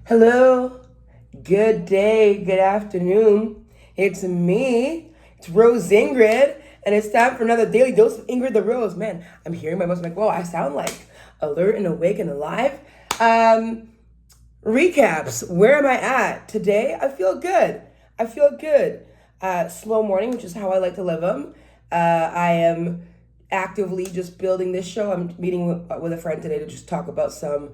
Hello, good day, good afternoon. It's me, it's Rose-Ingrid, and it's time for another daily dose of Ingrid the Rose. Man, I'm hearing my voice, I'm like, whoa, I sound like alert and awake and alive. Um, Recaps, where am I at? Today, I feel good. I feel good. Slow morning, which is how I like to live them. I am actively just building this show. I'm meeting with a friend today to just talk about some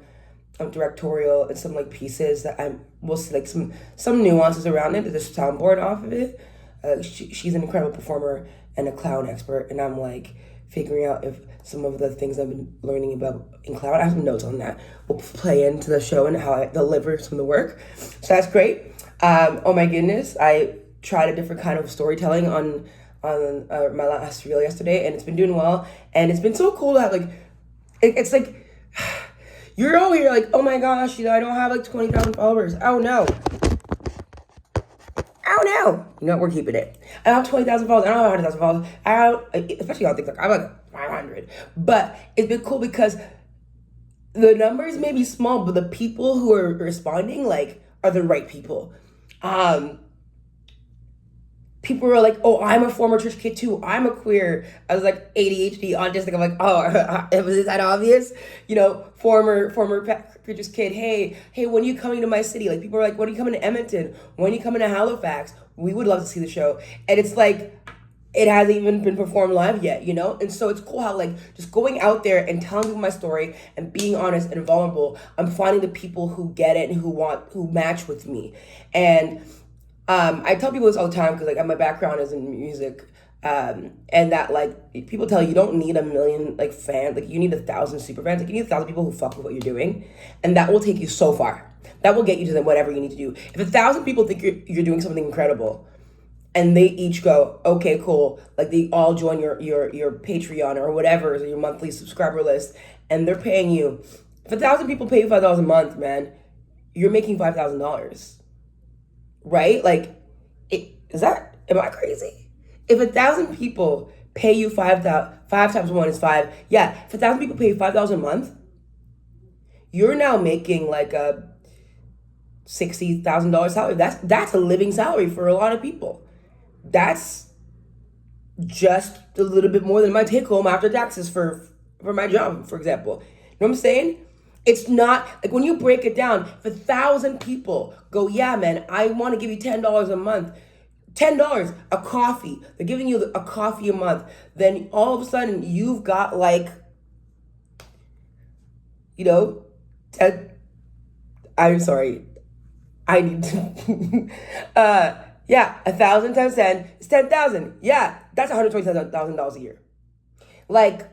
directorial and some like pieces that we'll see like some nuances around it. There's a soundboard off of it. She's an incredible performer and a clown expert, and I'm like figuring out if some of the things I've been learning about in clown, I have some notes on that, will play into the show and how I deliver some of the work. So that's great. Oh my goodness, I tried a different kind of storytelling on my last reel yesterday, and it's been doing well. And it's been so cool to have like, it's like you're over here like, oh my gosh, I don't have like 20,000 followers. Oh no. Oh no. You know what? We're keeping it. I don't have 20,000 followers. I don't have 100,000 followers. I don't, especially on TikTok, I have like 500. But it's been cool because the numbers may be small, but the people who are responding like are the right people. People were like, oh, I'm a former church kid too. I'm a queer. I was like ADHD, autistic. I'm like, oh, is that obvious? Former preacher's kid. Hey, when are you coming to my city? Like people are like, when are you coming to Edmonton? When are you coming to Halifax? We would love to see the show. And it's like, it hasn't even been performed live yet, And so it's cool how like just going out there and telling people my story and being honest and vulnerable, I'm finding the people who get it and who match with me. And I tell people this all the time because like my background is in music, and that like people tell you don't need a million like fans, like you need 1,000 super fans, like you need 1,000 people who fuck with what you're doing, and that will take you so far. That will get you to whatever you need to do. If 1,000 people think you're doing something incredible, and they each go, okay, cool, like they all join your Patreon or whatever, or your monthly subscriber list, and they're paying you. If 1,000 people pay you $5 a month, man, you're making $5,000. Right? Like, am I crazy? If 1,000 people pay you 5,000, 5 times 1 is 5. Yeah, if 1,000 people pay you $5 a month, you're now making like a $60,000 salary. That's a living salary for a lot of people. That's just a little bit more than my take home after taxes for my job, for example. You know what I'm saying? It's not like when you break it down, if 1,000 people go, yeah, man, I want to give you $10 a month, $10, a coffee. They're giving you a coffee a month. Then all of a sudden you've got like, 10, I'm sorry. I need to, yeah, 1,000 times 10 is 10,000. Yeah, that's $120,000 a year. Like,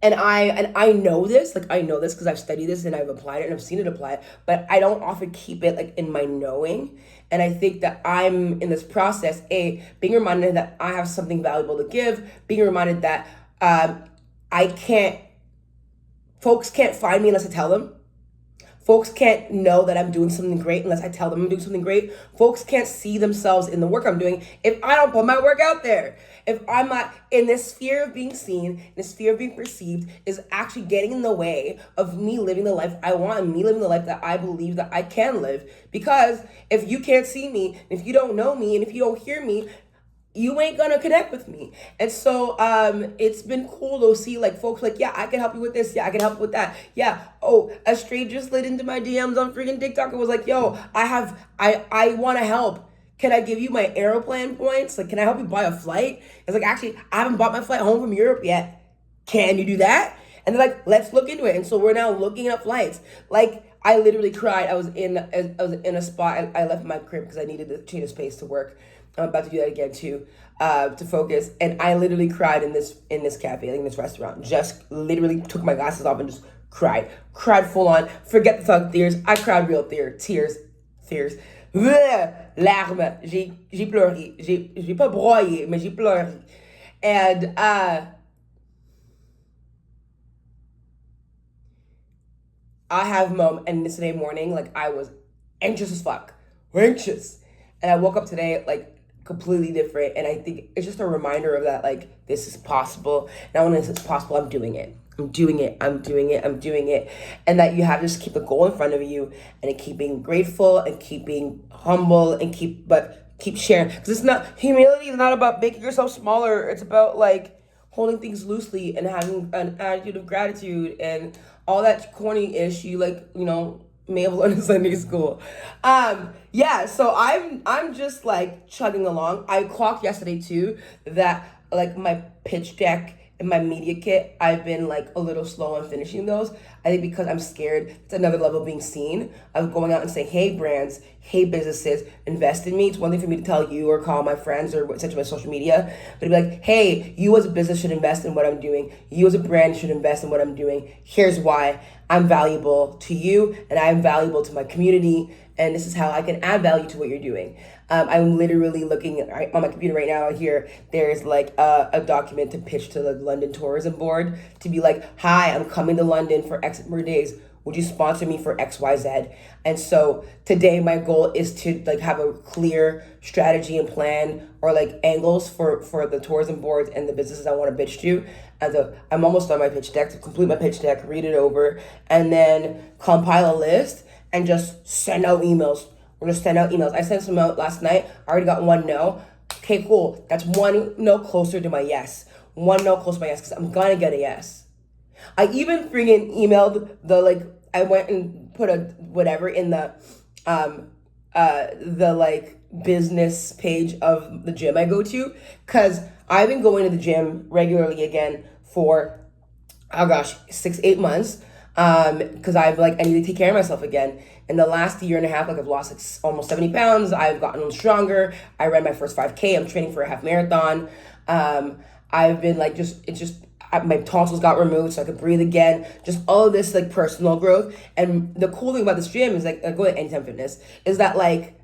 And I know this, because I've studied this and I've applied it and I've seen it applied, but I don't often keep it like in my knowing. And I think that I'm in this process, being reminded that I have something valuable to give, being reminded that folks can't find me unless I tell them. Folks can't know that I'm doing something great unless I tell them I'm doing something great. Folks can't see themselves in the work I'm doing if I don't put my work out there. If I'm not in this sphere of being seen, in this sphere of being perceived, is actually getting in the way of me living the life I want and me living the life that I believe that I can live. Because if you can't see me, if you don't know me, and if you don't hear me, you ain't gonna connect with me. And so it's been cool to see like folks like, yeah, I can help you with this. Yeah, I can help you with that. Yeah. Oh, a stranger slid into my DMs on freaking TikTok and was like, yo, I want to help. Can I give you my airplane points? Like, can I help you buy a flight? It's like, actually, I haven't bought my flight home from Europe yet. Can you do that? And they're like, let's look into it. And so we're now looking up flights. Like, I literally cried. I was in a spot. I left my crib because I needed to change of space to work. I'm about to do that again too, to focus. And I literally cried in this cafe, like in this restaurant. Just literally took my glasses off and just cried full on. Forget the thug tears. I cried real tears. Larmes. J'ai pleuré. J'ai pas broyé, mais j'ai pleuré. And I have moments, and yesterday morning, like I was anxious as fuck. Anxious. And I woke up today like completely different. And I think it's just a reminder of that, like, this is possible. Not only is it possible, I'm doing it. I'm doing it, I'm doing it, I'm doing it. And that you have to just keep the goal in front of you and keep being grateful and keep being humble and keep sharing. Because it's not, humility is not about making yourself smaller. It's about like holding things loosely and having an attitude of gratitude and all that corny ish you like, may have learned in Sunday school. Yeah, so I'm just like chugging along. I clocked yesterday too that like my pitch deck and my media kit, I've been like a little slow on finishing those. I think because I'm scared. It's another level of being seen. Of going out and saying, hey brands, hey businesses, invest in me. It's one thing for me to tell you or call my friends or send to my social media, but to be like, hey, you as a business should invest in what I'm doing. You as a brand should invest in what I'm doing. Here's why. I'm valuable to you and I'm valuable to my community, and this is how I can add value to what you're doing. I'm literally looking on my computer right now. Here, there's like a document to pitch to the London Tourism Board to be like, hi, I'm coming to London for X number of days. Would you sponsor me for XYZ? And so today my goal is to like have a clear strategy and plan or like angles for the tourism boards and the businesses I want to pitch to. And so I'm almost on my pitch deck, to complete my pitch deck, read it over, and then compile a list and just send out emails. We're gonna send out emails. I sent some out last night. I already got one no. Okay, cool. That's one no closer to my yes. One no closer to my yes because I'm gonna get a yes. I even freaking emailed I went and put a whatever in the like business page of the gym I go to, because I've been going to the gym regularly again for, oh gosh, 6-8 months, because I need to take care of myself again. In the last year and a half, like I've lost like almost 70 pounds. I've gotten stronger. I ran my first 5K. I'm training for a half marathon. I've been like my tonsils got removed so I could breathe again. Just all of this like personal growth. And the cool thing about this gym is like going to Anytime Fitness is that like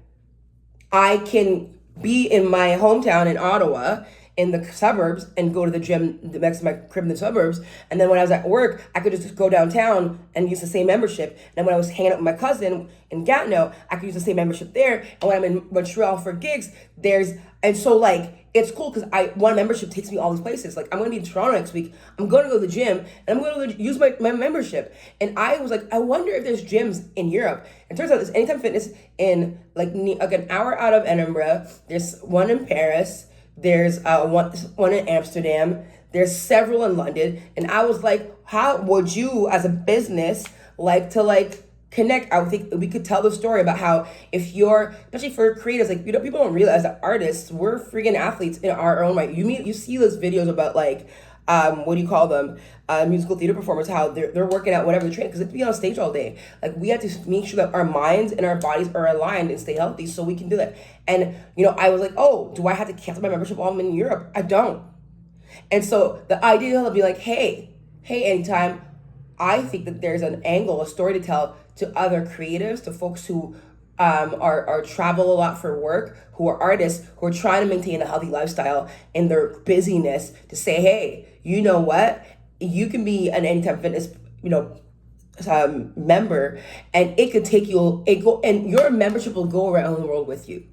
I can be in my hometown in Ottawa in the suburbs and go to the gym next to my crib in the suburbs. And then when I was at work, I could just go downtown and use the same membership. And when I was hanging out with my cousin in Gatineau, I could use the same membership there. And when I'm in Montreal for gigs, it's cool because one membership takes me all these places. Like I'm going to be in Toronto next week. I'm going to go to the gym and I'm going to use my membership. And I was like, I wonder if there's gyms in Europe. And turns out there's Anytime Fitness in like an hour out of Edinburgh. There's one in Paris. There's one in Amsterdam. There's several in London. And I was like, how would you as a business like to like connect? I would think we could tell the story about how if you're, especially for creatives, like, people don't realize that artists, we're freaking athletes in our own right. You see those videos about like, what do you call them? Musical theater performers, how they're working out whatever they're training, because they have to be on stage all day. Like we have to make sure that our minds and our bodies are aligned and stay healthy so we can do that. And, I was like, oh, do I have to cancel my membership while I'm in Europe? I don't. And so the idea of being like, hey, Anytime, I think that there's an angle, a story to tell to other creatives, to folks who are travel a lot for work, who are artists, who are trying to maintain a healthy lifestyle in their busyness, to say, hey, you know what? You can be an Anytime Fitness, member, and it could take you, and your membership will go around the world with you.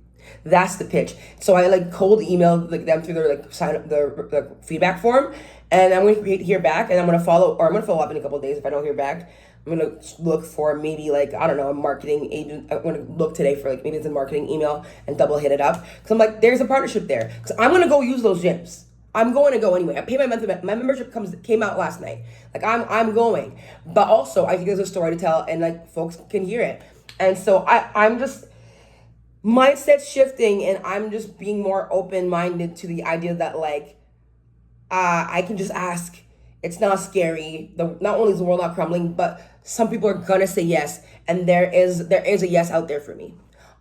That's the pitch. So I like cold emailed like them through their like sign up the feedback form, and I'm going to hear back, and I'm going to follow up in a couple of days if I don't hear back. I'm going to look for maybe like, I don't know, a marketing agent. I'm going to look today for like maybe it's a marketing email and double hit it up. Because I'm like, there's a partnership there. Because I'm going to go use those gyms. I'm going to go anyway. I pay my monthly, my membership came out last night. Like I'm going. But also I think there's a story to tell and like folks can hear it. And so I'm just mindset shifting, and I'm just being more open-minded to the idea that like, I can just ask. It's not scary. Not only is the world not crumbling, but some people are gonna say yes, and there is a yes out there for me.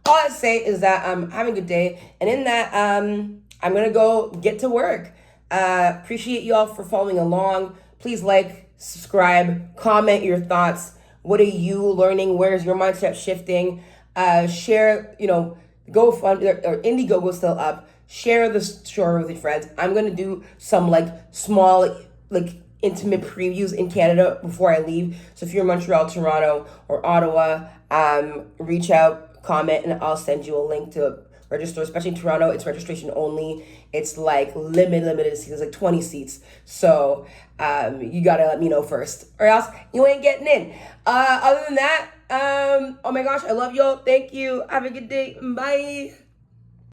All I say is that I'm having a good day, and in that I'm gonna go get to work. Appreciate you all for following along. Please like, subscribe, comment your thoughts. What are you learning? Where's your mindset shifting? Share, GoFundMe or Indiegogo still up. Share the story with your friends. I'm gonna do some like small like intimate previews in Canada before I leave. So if you're in Montreal, Toronto, or Ottawa, reach out, comment, and I'll send you a link to register, especially in Toronto. It's registration only. It's like limited seats, like 20 seats. So you gotta let me know first, or else you ain't getting in. Other than that, oh my gosh, I love y'all. Thank you. Have a good day. Bye.